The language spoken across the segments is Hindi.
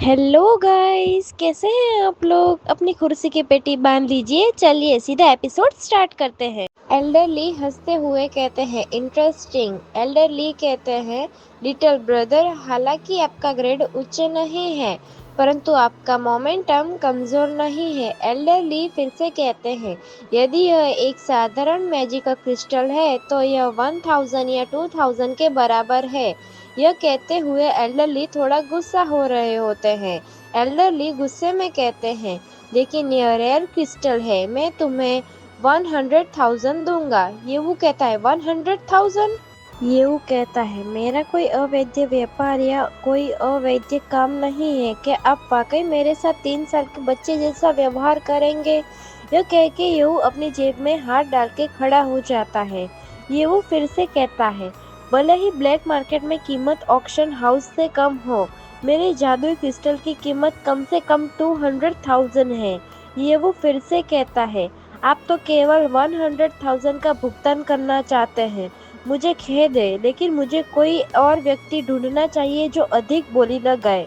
हेलो गाइस, कैसे हैं आप लोग। अपनी कुर्सी की पेटी बांध लीजिए, चलिए सीधा एपिसोड स्टार्ट करते हैं। एल्डर ली हंसते हुए कहते हैं, इंटरेस्टिंग। एल्डर ली कहते हैं, लिटिल ब्रदर, हालांकि आपका ग्रेड उच्च नहीं है परंतु आपका मोमेंटम कमजोर नहीं है। एल्डर ली फिर से कहते हैं, यदि यह एक साधारण मैजिकल क्रिस्टल है तो यह 1000 या 2000 के बराबर है। यह कहते हुए एल्डर ली थोड़ा गुस्सा हो रहे होते हैं। एल्डर ली गुस्से में कहते हैं, लेकिन यह रेयर क्रिस्टल है, मैं तुम्हें 100,000 दूंगा। ये वो कहता है 100,000। ये वो कहता है, मेरा कोई अवैध व्यापार या कोई अवैध काम नहीं है। क्या आप वाकई मेरे साथ 3 साल के बच्चे जैसा व्यवहार करेंगे। यह कह के येहू अपनी जेब में हाथ डाल के खड़ा हो जाता है। येहू फिर से कहता है, भले ही ब्लैक मार्केट में कीमत ऑक्शन हाउस से कम हो, मेरे जादुई क्रिस्टल की कीमत कम से कम 200,000 है। ये वो फिर से कहता है, आप तो केवल 100,000 का भुगतान करना चाहते हैं। मुझे खेद है, लेकिन मुझे कोई और व्यक्ति ढूंढना चाहिए जो अधिक बोली न गए।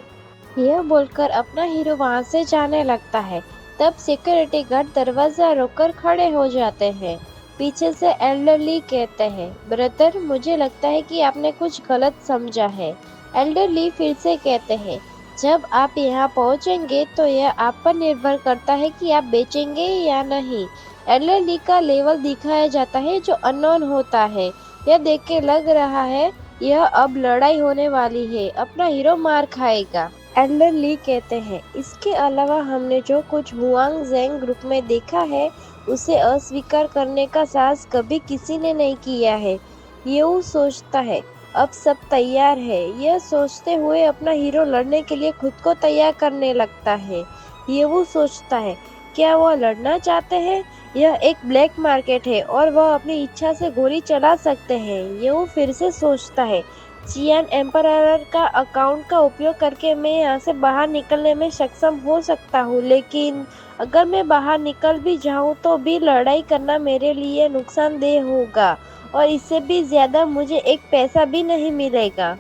यह बोलकर अपना हीरो वहां से जाने लगता है। तब सिक्योरिटी गार्ड दरवाजा रोककर खड़े हो जाते हैं। पीछे से एल्डरली कहते हैं, ब्रदर, मुझे लगता है कि आपने कुछ गलत समझा है। एल्डरली फिर से कहते हैं, जब आप यहाँ पहुँचेंगे तो यह आप पर निर्भर करता है कि आप बेचेंगे या नहीं। एल्डरली का लेवल दिखाया जाता है जो अननोन होता है। यह देख के लग रहा है यह अब लड़ाई होने वाली है, अपना हीरो मार खाएगा। एल्डर ली कहते हैं, इसके अलावा हमने जो कुछ हुआंग ज़ेंग ग्रुप में देखा है उसे अस्वीकार करने का साहस कभी किसी ने नहीं किया है। ये वो सोचता है, अब सब तैयार है। यह सोचते हुए अपना हीरो लड़ने के लिए खुद को तैयार करने लगता है। ये वो सोचता है, क्या वह लड़ना चाहते हैं। यह एक ब्लैक मार्केट है और वह अपनी इच्छा से गोली चला सकते हैं। ये वो फिर से सोचता है, चियान एम्परर का अकाउंट का उपयोग करके मैं यहाँ से बाहर निकलने में सक्षम हो सकता हूँ, लेकिन अगर मैं बाहर निकल भी जाऊँ तो भी लड़ाई करना मेरे लिए नुकसानदेह होगा और इससे भी ज़्यादा मुझे एक पैसा भी नहीं मिलेगा।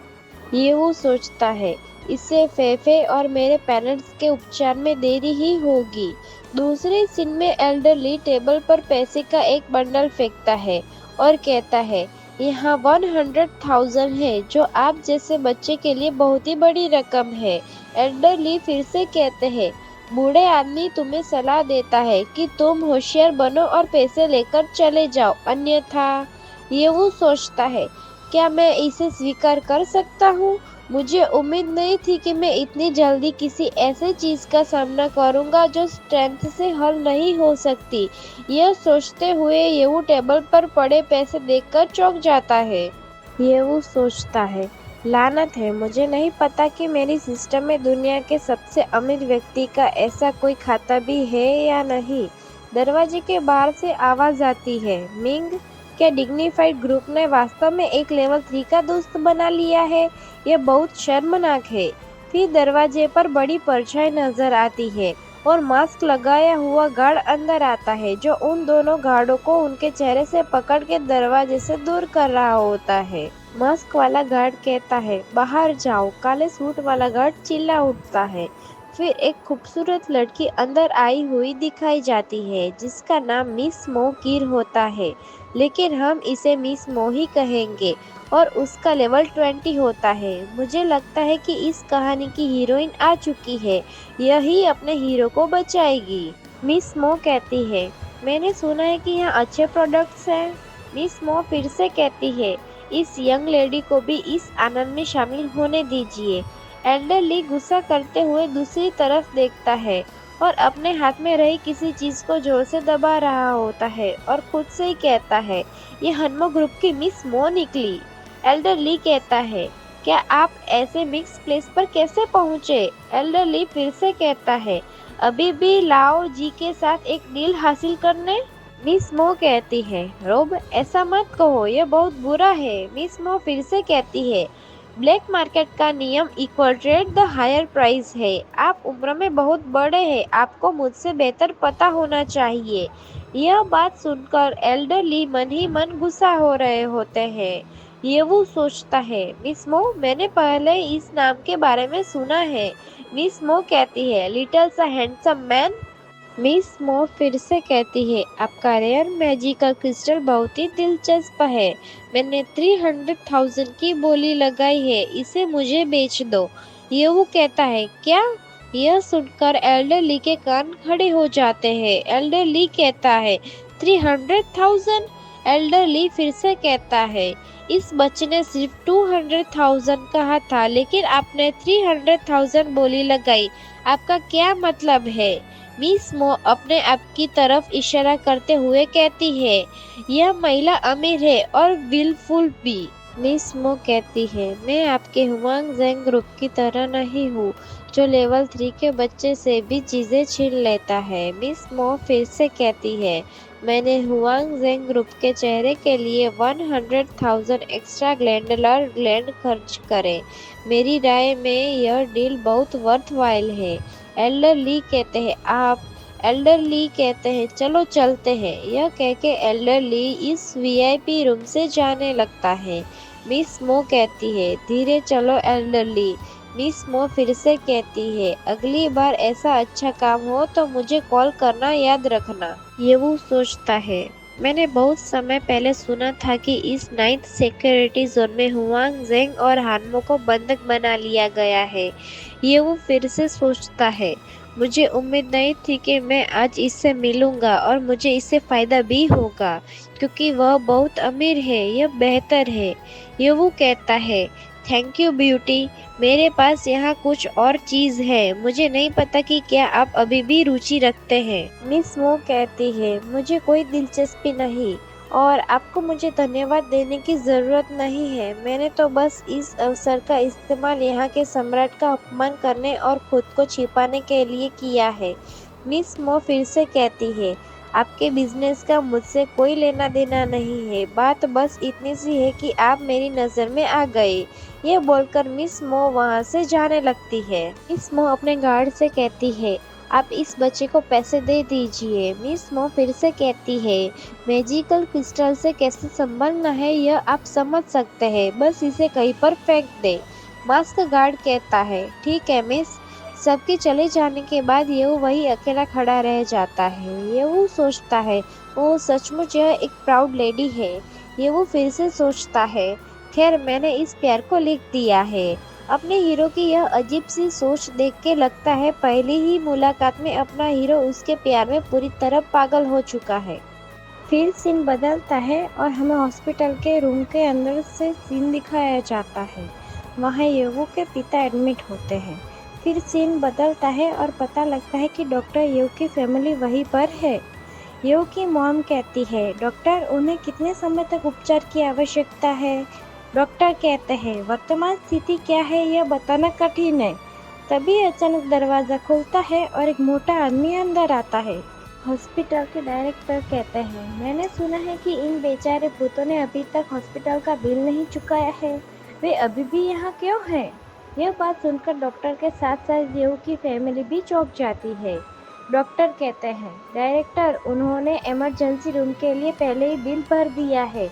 ये वो सोचता है, इससे फेफे और मेरे पेरेंट्स के उपचार में देरी ही होगी। दूसरे सीन में एल्डरली टेबल पर पैसे का एक बंडल फेंकता है और कहता है, यहाँ 100,000 है, जो आप जैसे बच्चे के लिए बहुत ही बड़ी रकम है। एल्डरली फिर से कहते हैं, बूढ़े आदमी तुम्हें सलाह देता है कि तुम होशियार बनो और पैसे लेकर चले जाओ, अन्यथा। ये वो सोचता है, क्या मैं इसे स्वीकार कर सकता हूँ। मुझे उम्मीद नहीं थी कि मैं इतनी जल्दी किसी ऐसे चीज का सामना करूंगा जो स्ट्रेंथ से हल नहीं हो सकती। यह सोचते हुए येहू टेबल पर पड़े पैसे देखकर चौंक जाता है। येहू सोचता है, लानत है, मुझे नहीं पता कि मेरी सिस्टम में दुनिया के सबसे अमीर व्यक्ति का ऐसा कोई खाता भी है या नहीं। दरवाजे के बाहर से आवाज आती है, मिंग, क्या डिग्निफाइड ग्रुप ने वास्तव में एक लेवल 3 का दोस्त बना लिया है। यह बहुत शर्मनाक है। फिर दरवाजे पर बड़ी परछाई नजर आती है और मास्क लगाया हुआ गार्ड अंदर आता है, जो उन दोनों गार्डों को उनके चेहरे से पकड़ के दरवाजे से दूर कर रहा होता है। मास्क वाला गार्ड कहता है, बाहर जाओ। काले सूट वाला गार्ड चिल्ला उठता है। फिर एक खूबसूरत लड़की अंदर आई हुई दिखाई जाती है, जिसका नाम मिस मो कीर होता है, लेकिन हम इसे मिस मो ही कहेंगे, और उसका लेवल 20 होता है। मुझे लगता है कि इस कहानी की हीरोइन आ चुकी है, यही अपने हीरो को बचाएगी। मिस मो कहती है, मैंने सुना है कि यहाँ अच्छे प्रोडक्ट्स हैं। मिस मो फिर से कहती है, इस यंग लेडी को भी इस आनंद में शामिल होने दीजिए। एल्डर ली गुस्सा करते हुए दूसरी तरफ देखता है और अपने हाथ में रही किसी चीज को जोर से दबा रहा होता है और खुद से ही कहता है, ये हनमो ग्रुप की मिस मो निकली। एल्डर ली कहता है, क्या आप ऐसे मिक्स प्लेस पर कैसे पहुँचे। एल्डर ली फिर से कहता है, अभी भी लाओ जी के साथ एक डील हासिल करने। मिस मो कहती है, रोब, ऐसा मत कहो, यह बहुत बुरा है। मिस मो फिर से कहती है, ब्लैक मार्केट का नियम equal trade the higher price है। आप उम्र में बहुत बड़े हैं, आपको मुझसे बेहतर पता होना चाहिए। यह बात सुनकर एल्डर ली मन ही मन गुस्सा हो रहे होते हैं। ये वो सोचता है, मिस मो, मैंने पहले इस नाम के बारे में सुना है। मिस मो कहती है, लिटिल सा हैंडसम मैन। मिस मो फिर से कहती है, आपका रेयर मैजिकल क्रिस्टल बहुत ही दिलचस्प है। मैंने 300,000 की बोली लगाई है, इसे मुझे बेच दो। ये वो कहता है, क्या? यह सुनकर एल्डर ली के कान खड़े हो जाते हैं। एल्डर ली कहता है, 300,000? एल्डर ली फिर से कहता है, इस बच्चे ने सिर्फ 200,000 कहा था, लेकिन आपने 300,000 बोली लगाई। आपका क्या मतलब है? मिस मो अपने आप की तरफ इशारा करते हुए कहती है, यह महिला अमीर है और विलफुल भी। मिस मो कहती है, मैं आपके हुआंग ज़ेंग ग्रुप की तरह नहीं हूँ, जो लेवल 3 के बच्चे से भी चीज़ें छीन लेता है। मिस मो फिर से कहती है, मैंने हुआंग ज़ेंग ग्रुप के चेहरे के लिए 100,000 एक्स्ट्रा ग्लैंडुलर ग्लैंड खर्च करे। मेरी राय में यह डील बहुत वर्थवाइल है। एल्डर ली कहते हैं, आप? एल्डर ली कहते हैं, चलो चलते हैं। यह कह के एल्डर ली इस वीआईपी रूम से जाने लगता है। मिस मो कहती है, धीरे चलो एल्डर ली। मिस मो फिर से कहती है, अगली बार ऐसा अच्छा काम हो तो मुझे कॉल करना याद रखना। ये वो सोचता है, मैंने बहुत समय पहले सुना था कि इस 9th सिक्योरिटी जोन में हुआंग ज़ेंग और हानमो को बंधक बना लिया गया है। ये वो फिर से सोचता है, मुझे उम्मीद नहीं थी कि मैं आज इससे मिलूंगा और मुझे इससे फ़ायदा भी होगा, क्योंकि वह बहुत अमीर है। यह बेहतर है। ये वो कहता है, थैंक यू ब्यूटी। मेरे पास यहाँ कुछ और चीज़ है। मुझे नहीं पता कि क्या आप अभी भी रुचि रखते हैं। मिस वो कहती है, मुझे कोई दिलचस्पी नहीं और आपको मुझे धन्यवाद देने की ज़रूरत नहीं है। मैंने तो बस इस अवसर का इस्तेमाल यहाँ के सम्राट का अपमान करने और खुद को छिपाने के लिए किया है। मिस मो फिर से कहती है, आपके बिजनेस का मुझसे कोई लेना देना नहीं है। बात बस इतनी सी है कि आप मेरी नज़र में आ गए। ये बोलकर मिस मो वहाँ से जाने लगती है। मिस मो अपने गार्ड से कहती है, आप इस बच्चे को पैसे दे दीजिए। मिस मो फिर से कहती है, मैजिकल क्रिस्टल से कैसे संभलना है यह आप समझ सकते हैं, बस इसे कहीं पर फेंक दे। मास्क गार्ड कहता है, ठीक है मिस। सबके चले जाने के बाद ये वही अकेला खड़ा रह जाता है। ये वो सोचता है, वो सचमुच यह एक प्राउड लेडी है। ये वो फिर से सोचता है, खैर मैंने इस प्यार को लिख दिया है। अपने हीरो की यह अजीब सी सोच देख के लगता है पहली ही मुलाकात में अपना हीरो उसके प्यार में पूरी तरह पागल हो चुका है। फिर सीन बदलता है और हमें हॉस्पिटल के रूम के अंदर से सीन दिखाया जाता है। वहाँ येवू के पिता एडमिट होते हैं। फिर सीन बदलता है और पता लगता है कि डॉक्टर येवू की फैमिली वहीं पर है। येवू की मॉम कहती है, डॉक्टर उन्हें कितने समय तक उपचार की आवश्यकता है? डॉक्टर कहते हैं, वर्तमान स्थिति क्या है यह बताना कठिन है। तभी अचानक दरवाज़ा खुलता है और एक मोटा आदमी अंदर आता है। हॉस्पिटल के डायरेक्टर कहते हैं, मैंने सुना है कि इन बेचारे भूतों ने अभी तक हॉस्पिटल का बिल नहीं चुकाया है। वे अभी भी यहाँ क्यों हैं? यह बात सुनकर डॉक्टर के साथ साथ येवू की फैमिली भी चौंक जाती है। डॉक्टर कहते हैं, डायरेक्टर उन्होंने इमरजेंसी रूम के लिए पहले ही बिल भर दिया है।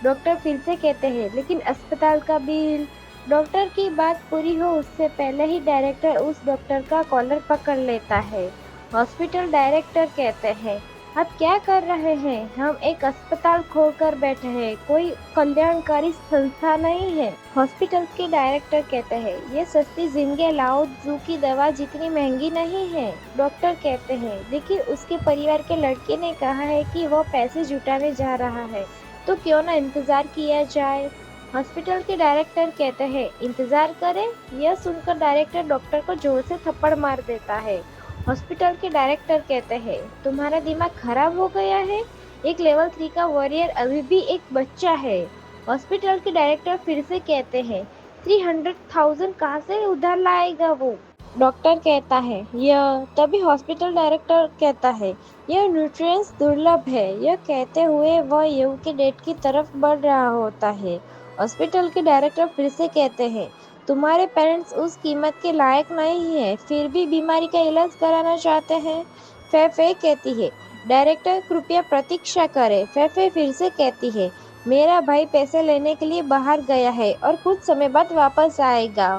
डॉक्टर फिर से कहते हैं, लेकिन अस्पताल का बिल। डॉक्टर की बात पूरी हो उससे पहले ही डायरेक्टर उस डॉक्टर का कॉलर पकड़ लेता है। हॉस्पिटल डायरेक्टर कहते हैं, आप क्या कर रहे हैं? हम एक अस्पताल खोलकर बैठे हैं, कोई कल्याणकारी संस्था नहीं है। हॉस्पिटल के डायरेक्टर कहते हैं, ये सस्ती जिंदगी लाओ जू की दवा जितनी महंगी नहीं है। डॉक्टर कहते हैं, देखिए उसके परिवार के लड़के ने कहा है कि वो पैसे जुटाने जा रहा है, तो क्यों ना इंतजार किया जाए। हॉस्पिटल के डायरेक्टर कहते हैं, इंतजार करें? यह सुनकर डायरेक्टर डॉक्टर को जोर से थप्पड़ मार देता है। हॉस्पिटल के डायरेक्टर कहते हैं, तुम्हारा दिमाग खराब हो गया है? एक लेवल 3 का वॉरियर अभी भी एक बच्चा है। हॉस्पिटल के डायरेक्टर फिर से कहते हैं, 300,000 कहाँ से उधार लाएगा वो? डॉक्टर कहता है, यह। तभी हॉस्पिटल डायरेक्टर कहता है, यह न्यूट्रिएंट्स दुर्लभ है। यह कहते हुए वह येवू के डेट की तरफ बढ़ रहा होता है। हॉस्पिटल के डायरेक्टर फिर से कहते हैं, तुम्हारे पेरेंट्स उस कीमत के लायक नहीं है, फिर भी बीमारी का इलाज कराना चाहते हैं। फे कहती है, डायरेक्टर कृपया प्रतीक्षा करें। फे फिर से कहती है, मेरा भाई पैसे लेने के लिए बाहर गया है और कुछ समय बाद वापस आएगा।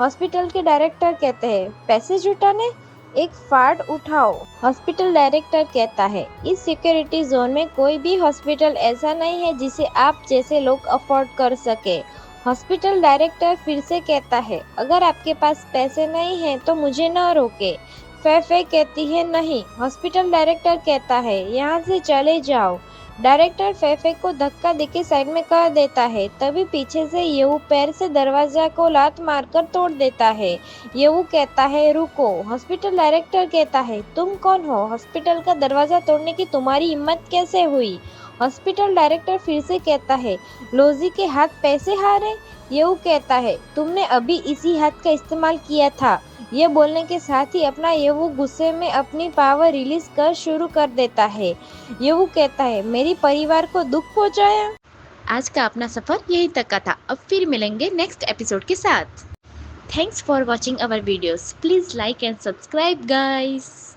हॉस्पिटल के डायरेक्टर कहते हैं, पैसे जुटाने, एक फाड़ उठाओ। हॉस्पिटल डायरेक्टर कहता है, इस सिक्योरिटी जोन में कोई भी हॉस्पिटल ऐसा नहीं है जिसे आप जैसे लोग अफोर्ड कर सके। हॉस्पिटल डायरेक्टर फिर से कहता है, अगर आपके पास पैसे नहीं हैं तो मुझे न रोके। फे कहती है, नहीं। हॉस्पिटल डायरेक्टर कहता है, यहाँ से चले जाओ। डायरेक्टर फे को धक्का देके साइड में कर देता है। तभी पीछे से येऊ पैर से दरवाजा को लात मारकर तोड़ देता है। येऊ कहता है, रुको। हॉस्पिटल डायरेक्टर कहता है, तुम कौन हो? हॉस्पिटल का दरवाजा तोड़ने की तुम्हारी हिम्मत कैसे हुई? हॉस्पिटल डायरेक्टर फिर से कहता है, लोजी के हाथ पैसे हारे? येऊ कहता है, तुमने अभी इसी हाथ का इस्तेमाल किया था। ये बोलने के साथ ही अपना येऊ गुस्से में अपनी पावर रिलीज कर शुरू कर देता है। येऊ कहता है, मेरी परिवार को दुख पहुंचाया। आज का अपना सफर यहीं तक का था। अब फिर मिलेंगे नेक्स्ट एपिसोड के साथ। Thanks for watching our videos. Please like and subscribe guys.